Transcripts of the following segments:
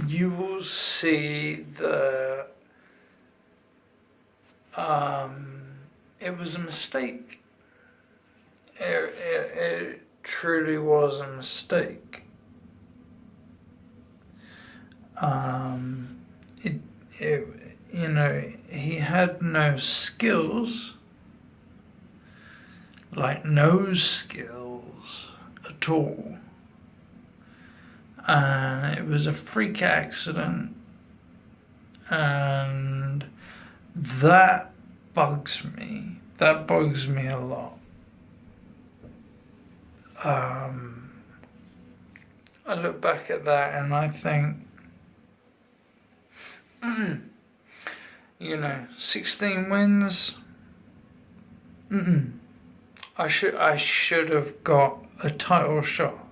you will see that it was a mistake. It truly was a mistake. It, it, he had no skills, like no skills at all. And it was a freak accident, and that bugs me. That bugs me a lot. I look back at that and I think, 16 wins. I should have got a title shot.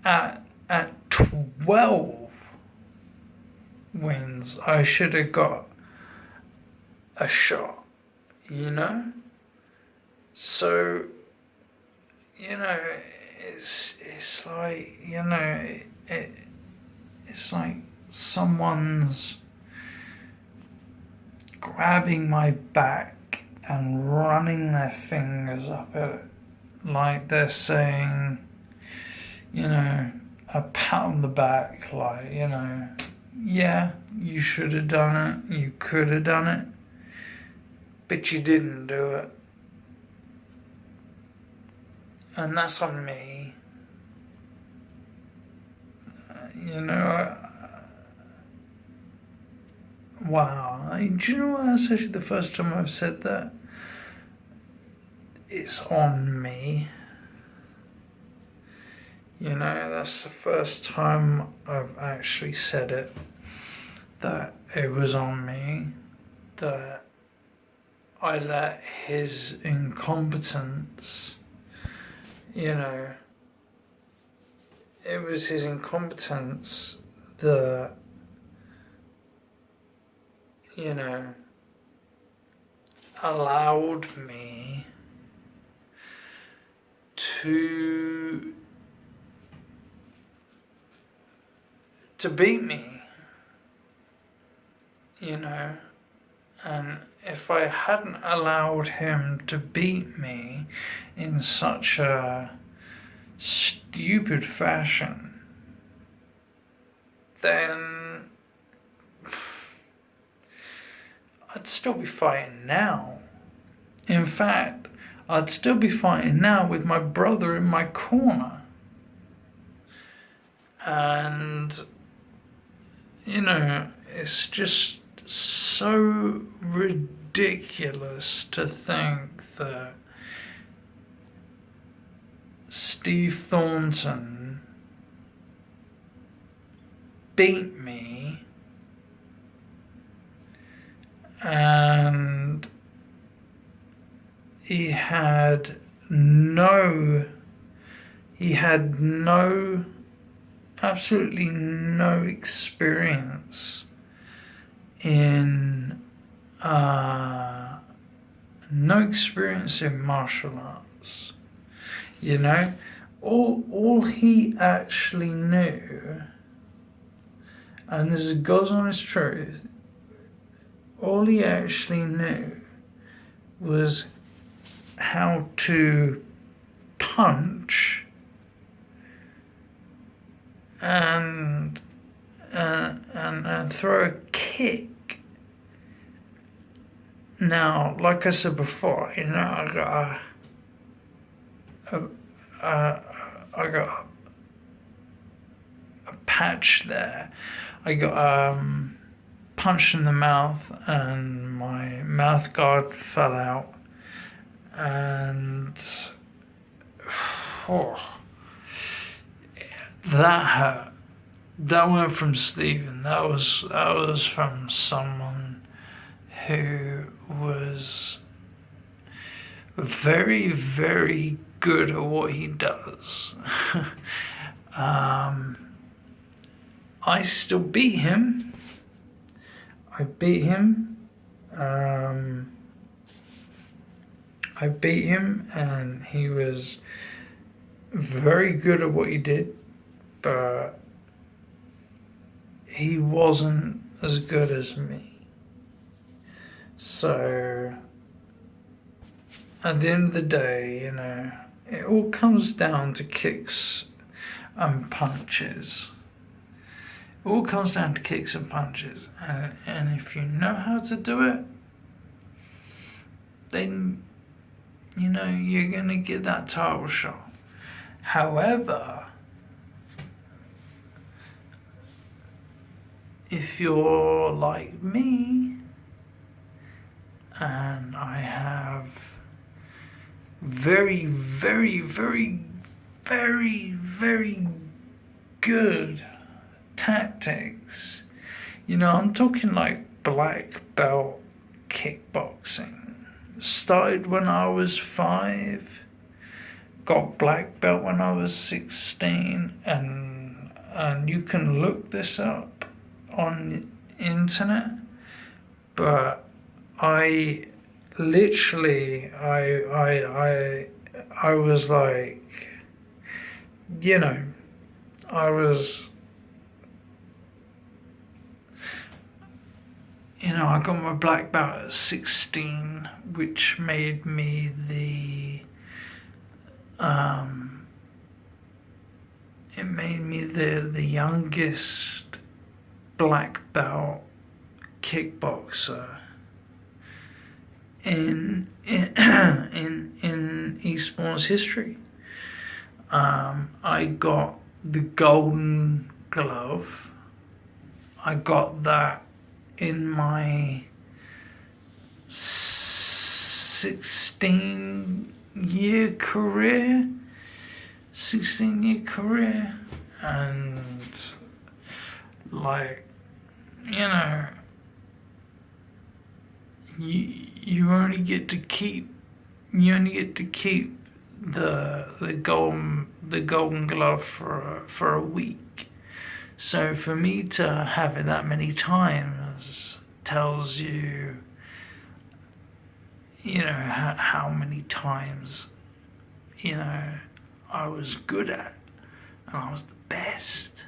At 12 wins, I should have got a shot. So, it's like, it's like someone's grabbing my back and running their fingers up it, like they're saying, a pat on the back, like, yeah, you should have done it, you could have done it, but you didn't do it. And that's on me. Wow. Do you know what? That's actually the first time I've said that. It's on me. That's the first time I've actually said it. That it was on me. That I let his incompetence, it was his incompetence that, allowed me to beat me, and if I hadn't allowed him to beat me in such a stupid fashion, then I'd still be fighting now. In fact, I'd still be fighting now with my brother in my corner. And, it's just so ridiculous to think that Steve Thornton beat me and he had absolutely no experience in martial arts. All he actually knew, and this is God's honest truth, all he actually knew was how to punch and throw a kick. Now, like I said before, I got a patch there. I got punched in the mouth and my mouth guard fell out, and that hurt. That went from Stephen. That was from someone who was very, very good at what he does. I still beat him. I beat him, and he was very good at what he did, but he wasn't as good as me. So at the end of the day, it all comes down to kicks and punches. It all comes down to kicks and punches. And if you know how to do it, then, you're going to get that title shot. However, if you're like me, and I have very, very, very, very, very good tactics. I'm talking like black belt kickboxing. Started when I was 5, got black belt when I was 16, and you can look this up on the internet, but I literally, I was like, I was, I got my black belt at 16, which made me the youngest black belt kickboxer in esports history. I got the golden glove. I got that in my 16-year career, and like, you only get to keep the golden glove for a week. So for me to have it that many times tells you, how many times, I was good at, and I was the best.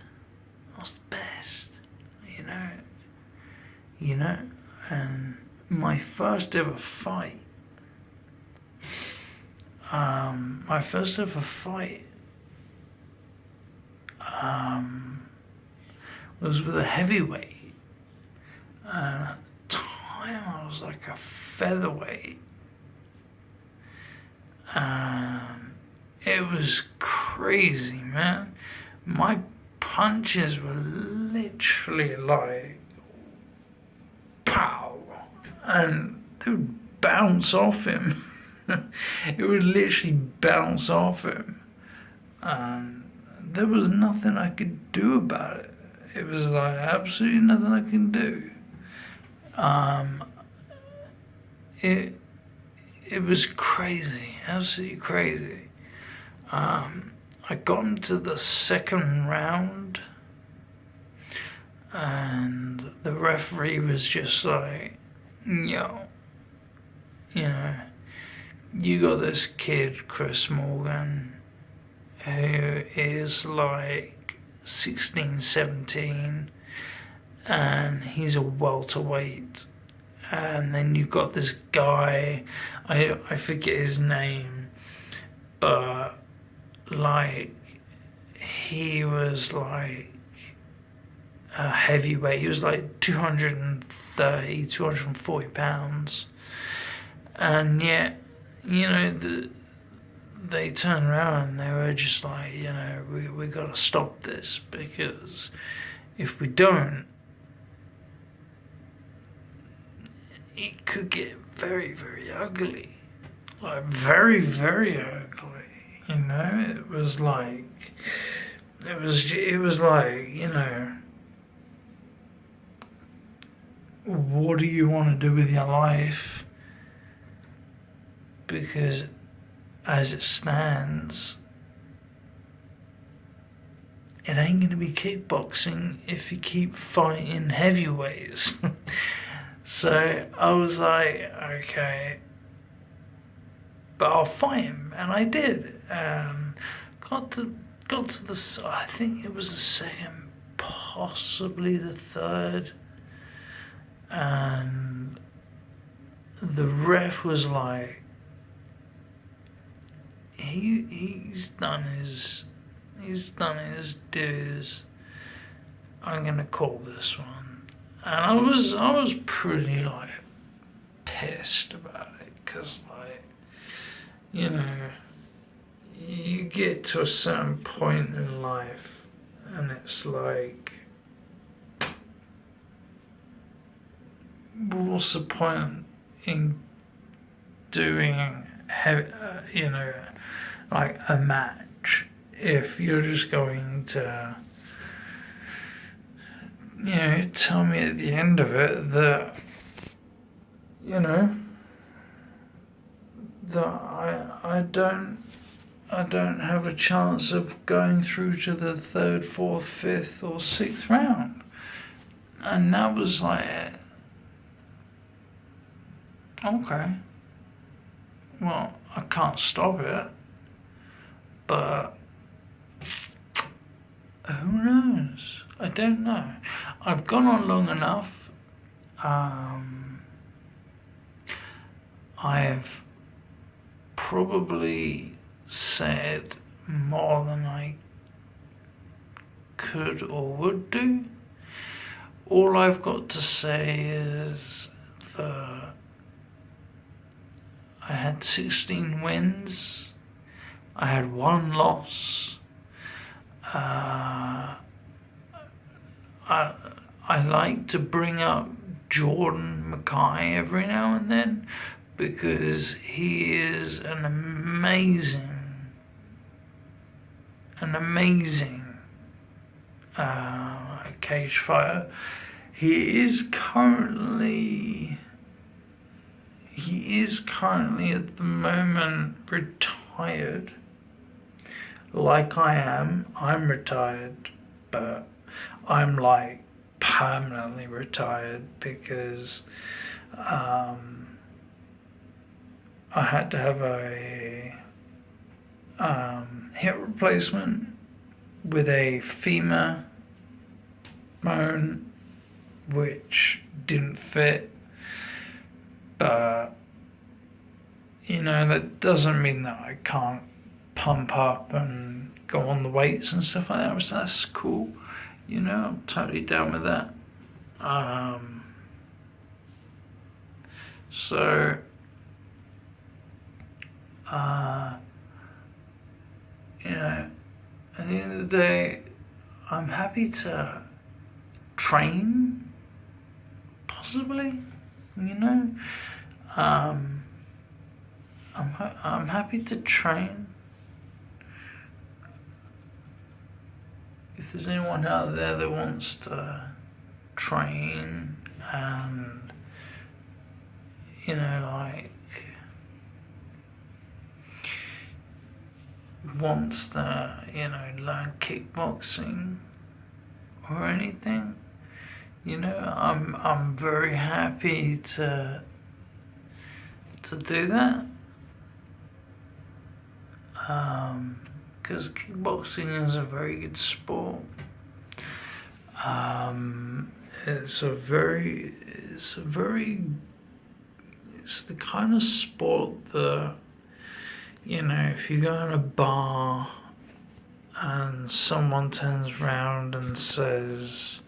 And my first ever fight, was with a heavyweight, and at the time I was like a featherweight, and it was crazy, man. My punches were literally like pow, and they would bounce off him. It would literally bounce off him, and there was nothing I could do about it. It was like absolutely nothing I can do. It was crazy, absolutely crazy. I got into the second round, and the referee was just like, you got this kid, Chris Morgan, who is like 16, 17, and he's a welterweight. And then you got this guy, I forget his name, but like he was like a heavyweight. He was like 230, 240 pounds. And yet, they turned around and they were just like, we got to stop this, because if we don't, it could get very, very ugly. Like, very, very ugly. It was like, what do you want to do with your life? Because as it stands, it ain't going to be kickboxing if you keep fighting heavyweights. So I was like, okay, but I'll fight him, and I did. got to I think it was the second, possibly the third, and the ref was like, he's done his dues. I'm gonna call this one, and I was pretty like pissed about it, because like, you know, you get to a certain point in life and it's like, what's the point in doing like a match if you're just going to tell me at the end of it that that I don't have a chance of going through to the third, fourth, fifth, or sixth round. And that was like, okay, well, I can't stop it, but who knows? I don't know. I've gone on long enough. I've probably said more than I could or would do. All I've got to say is that I had 16 wins. I had 1 loss. I like to bring up Jordan Mackay every now and then, because he is an amazing cage fighter. He is currently at the moment retired, like I am. I'm retired, but I'm like permanently retired, because I had to have a hip replacement with a femur bone, which didn't fit. But that doesn't mean that I can't pump up and go on the weights and stuff like that. So that's cool. I'm totally down with that. So at the end of the day, I'm happy to train, possibly. I'm happy to train. If there's anyone out there that wants to train and wants to learn kickboxing or anything, I'm very happy to do that, because kickboxing is a very good sport. It's the kind of sport that, if you go in a bar and someone turns around and says,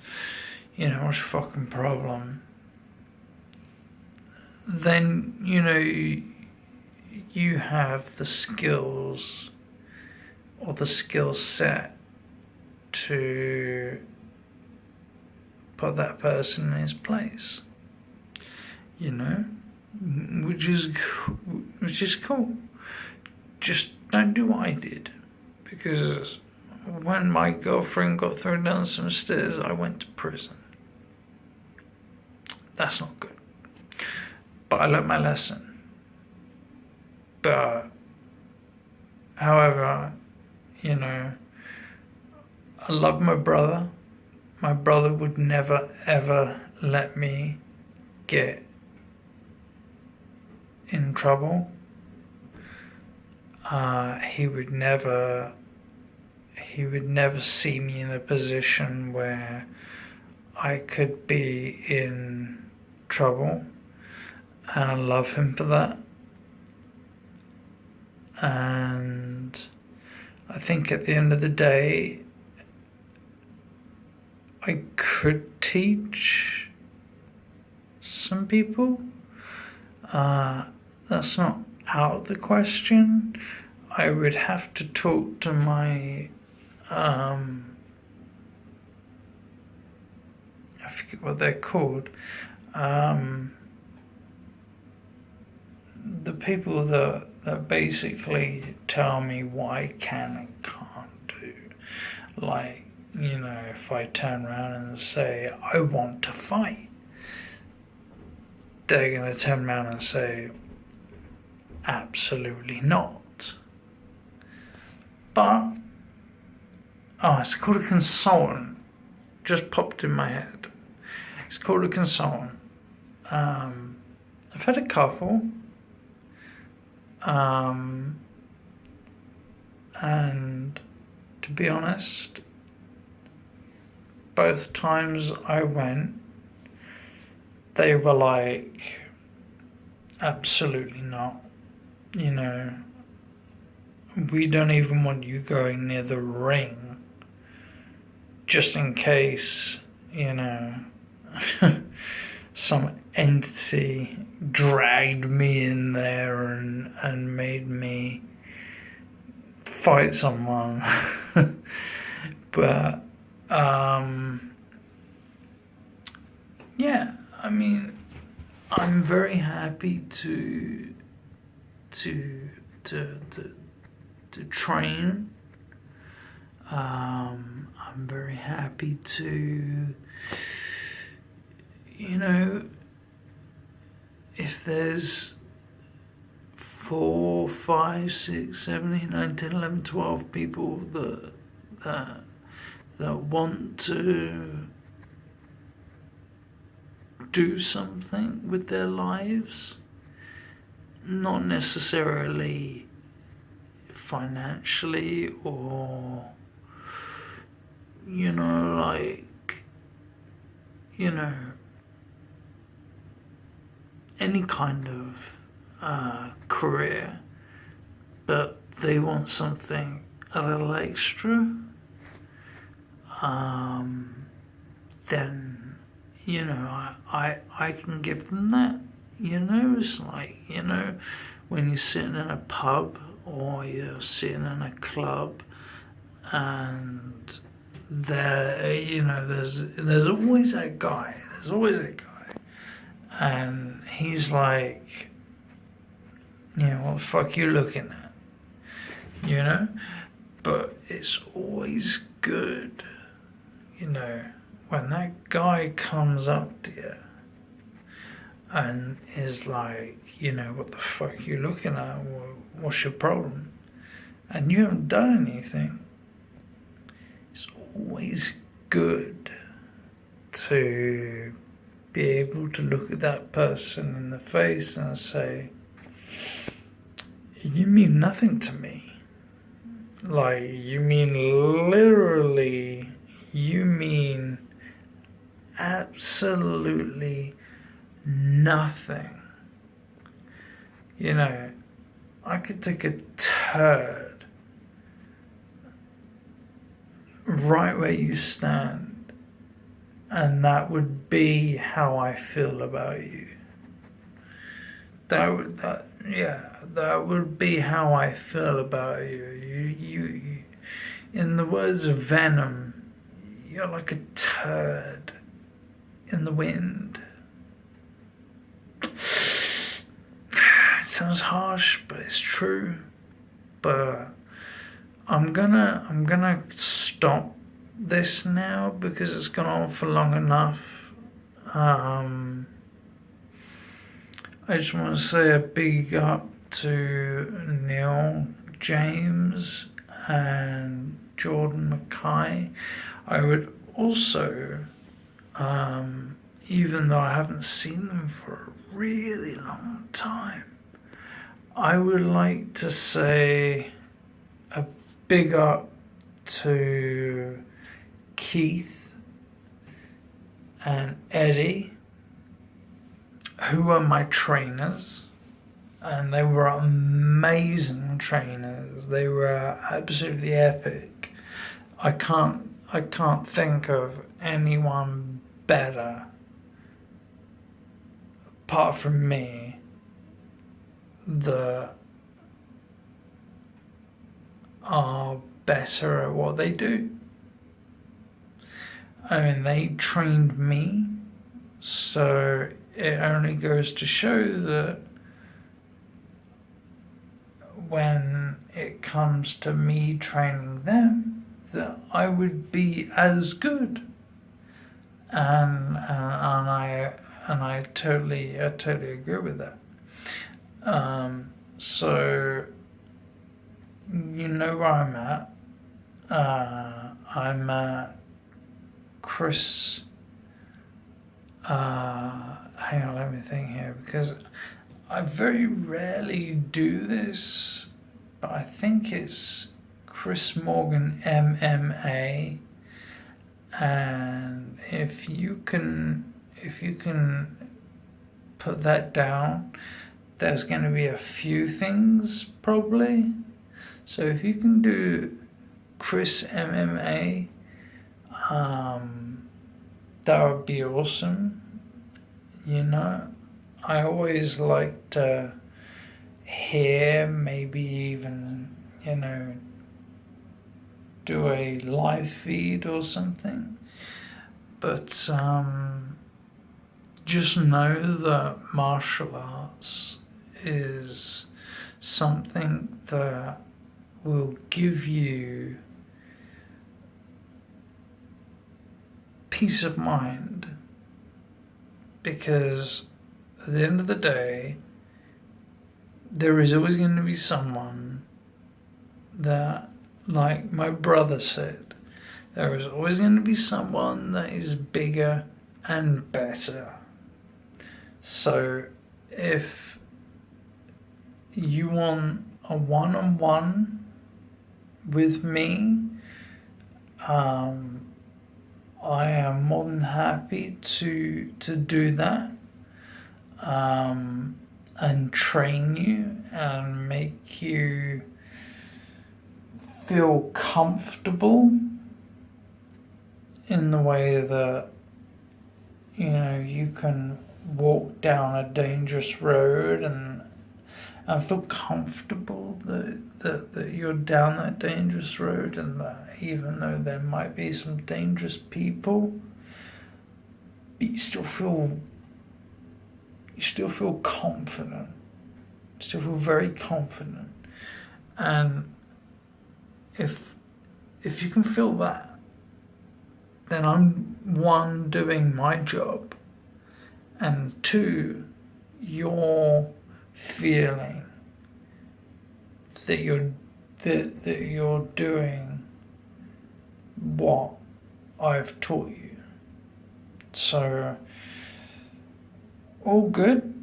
what's your fucking problem? Then, you have the skills or the skill set to put that person in his place, which is cool. Just don't do what I did, because when my girlfriend got thrown down some stairs, I went to prison. That's not good. But I learned my lesson. But, however, I love my brother. My brother would never, ever let me get in trouble. He would never, he would never see me in a position where I could be in trouble, and I love him for that. And I think at the end of the day, I could teach some people. That's not out of the question. I would have to talk to my I forget what they're called. The people that basically tell me what I can and can't do. Like, if I turn around and say, I want to fight, they're going to turn around and say, absolutely not. But, it's called a consultant. Just popped in my head. It's called a consultant. I've had a couple. And to be honest, both times I went, they were like, absolutely not. We don't even want you going near the ring, just in case, some entity dragged me in there and made me fight someone. But yeah, I mean, I'm very happy to train. I'm very happy to, if there's 4, 5, 6, 7, 8, 9, 10, 11, 12 people that want to do something with their lives, not necessarily financially or any kind of career, but they want something a little extra, then I can give them that. It's like, when you're sitting in a pub or you're sitting in a club, and there's always that guy. And he's like, what the fuck you looking at? But it's always good, when that guy comes up to you and is like, what the fuck you looking at? What's your problem? And you haven't done anything. It's always good to be able to look at that person in the face and say, you mean nothing to me. Like, you mean literally, you mean absolutely nothing. I could take a turd right where you stand, and that would be how I feel about you. That would be how I feel about you. You, in the words of Venom, you're like a turd in the wind. It sounds harsh, but it's true. But I'm gonna stop this now because it's gone on for long enough. I just want to say a big up to Neil, James, and Jordan Mackay. I would also, even though I haven't seen them for a really long time, I would like to say a big up to Keith and Eddie, who were my trainers, and they were amazing trainers. They were absolutely epic. I can't think of anyone better apart from me that are better at what they do. I mean, they trained me, so it only goes to show that when it comes to me training them, that I would be as good. And I totally agree with that. So you know where I'm at. I'm at Chris. Hang on, let me think here, because I very rarely do this, but I think it's Chris Morgan MMA. And if you can put that down, there's going to be a few things probably. So if you can do Chris MMA, that would be awesome. You know, I always like to hear, maybe even, you know, do a live feed or something. But just know that martial arts is something that will give you peace of mind, because at the end of the day, there is always going to be someone that, like my brother said, there is always going to be someone that is bigger and better. So if you want a one-on-one with me, I am more than happy to do that, and train you and make you feel comfortable in the way that, you know, you can walk down a dangerous road and feel comfortable that you're down that dangerous road, and that even though there might be some dangerous people, you still feel confident, still feel very confident. And if you can feel that, then I'm, one, doing my job, and two, you're feeling that you're doing what I've taught you. So all good.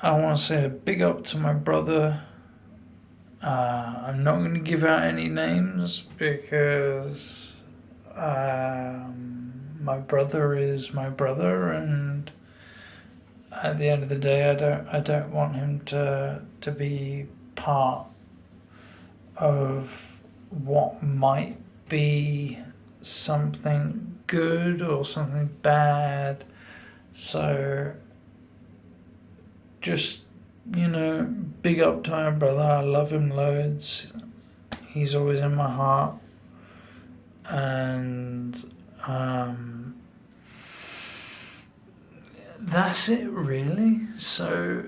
I want to say a big up to my brother. I'm not going to give out any names because my brother is my brother, and at the end of the day, I don't want him to be part of what might be something good or something bad. So just, you know, big up to my brother. I love him loads. He's always in my heart. And that's it really. So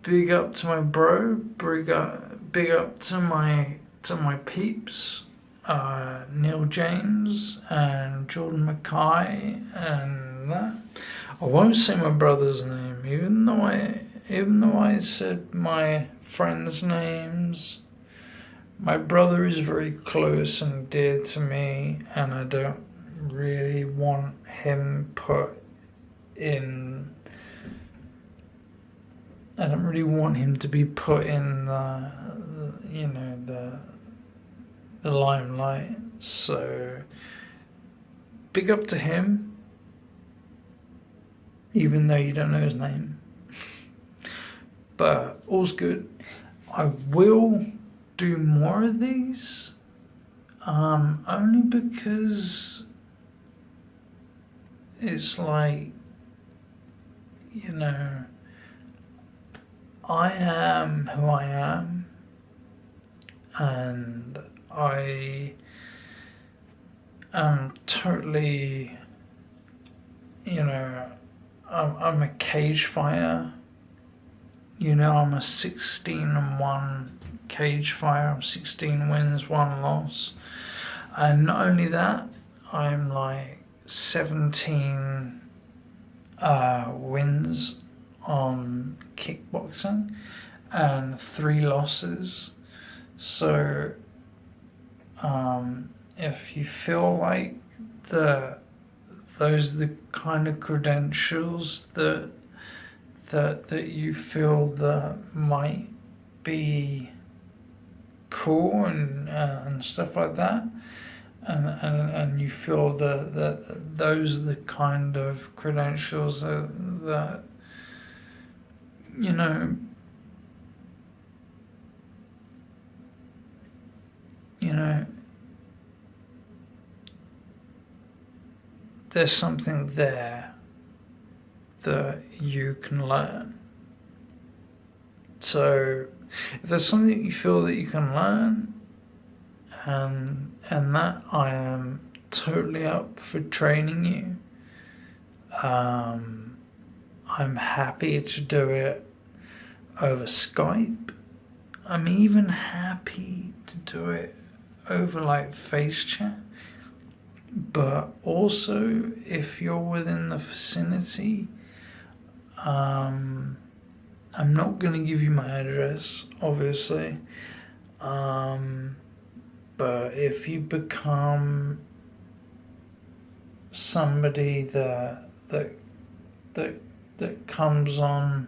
big up to my bro, big up to my peeps, Neil James and Jordan Mackay, and that. I won't say my brother's name, even though I said my friends' names. My brother is very close and dear to me, and I don't really want him put in. I don't really want him to be put in the the limelight. So big up to him, even though you don't know his name. But all's good. I will do more of these, only because it's like, you know, I am who I am, and I am totally, you know, I'm a cage fighter. You know, I'm a 16-1 cage fighter. I'm 16 wins, 1 loss. And not only that, I'm like 17 wins on kickboxing and 3 losses. So if you feel like those are the kind of credentials that you feel that might be cool and stuff like that, and you feel that those are the kind of credentials that you know there's something there that you can learn. So if there's something you feel that you can learn, and that, I am totally up for training you. I'm happy to do it over Skype. I'm even happy to do it over like face chat. But also, if you're within the vicinity, I'm not going to give you my address, obviously. But if you become somebody that comes on,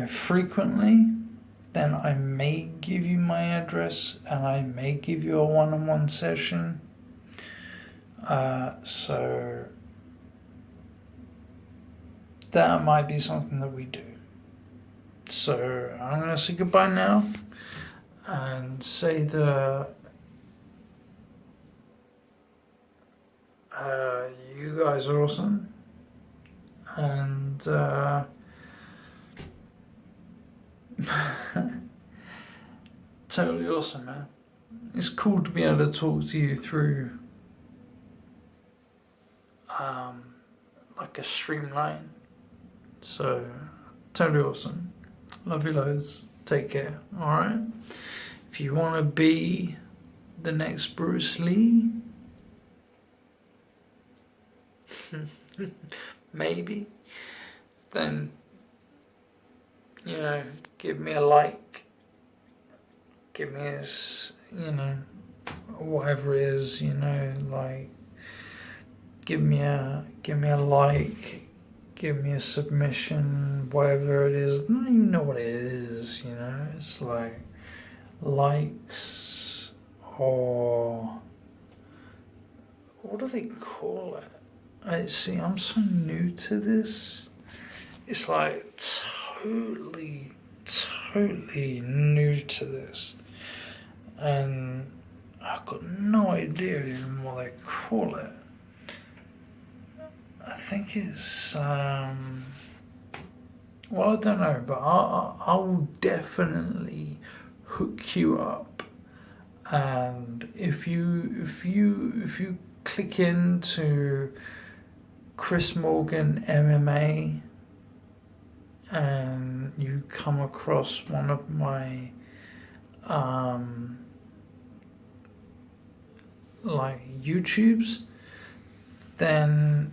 frequently, then I may give you my address and I may give you a one-on-one session. So that might be something that we do. So I'm going to say goodbye now and say that you guys are awesome. And totally awesome, man. It's cool to be able to talk to you through like a streamline. So totally awesome. Love you loads. Take care. Alright? If you want to be the next Bruce Lee, maybe, then give me a like, give me a whatever it is, like give me a like, give me a submission, whatever it is. I don't even know what it is, it's like likes, or what do they call it? I'm so new to this. It's like totally new to this, and I've got no idea even what they call it. I think it's well, I don't know, but I will definitely hook you up. And if you click into Chris Morgan MMA and you come across one of my like YouTubes, then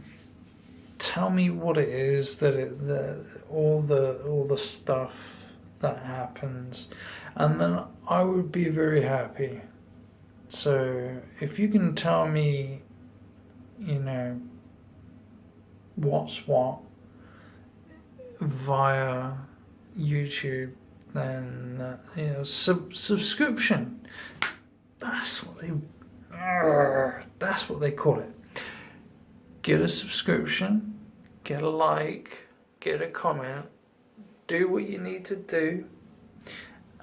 tell me what it is that all the stuff that happens, and then I would be very happy. So if you can tell me, what's what via YouTube, then subscription. That's what they call it. Get a subscription, get a like, get a comment, do what you need to do,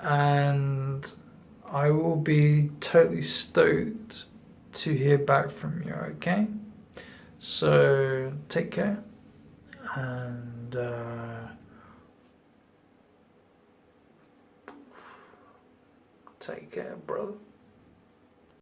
and I will be totally stoked to hear back from you, okay? So take care, and take care, brother.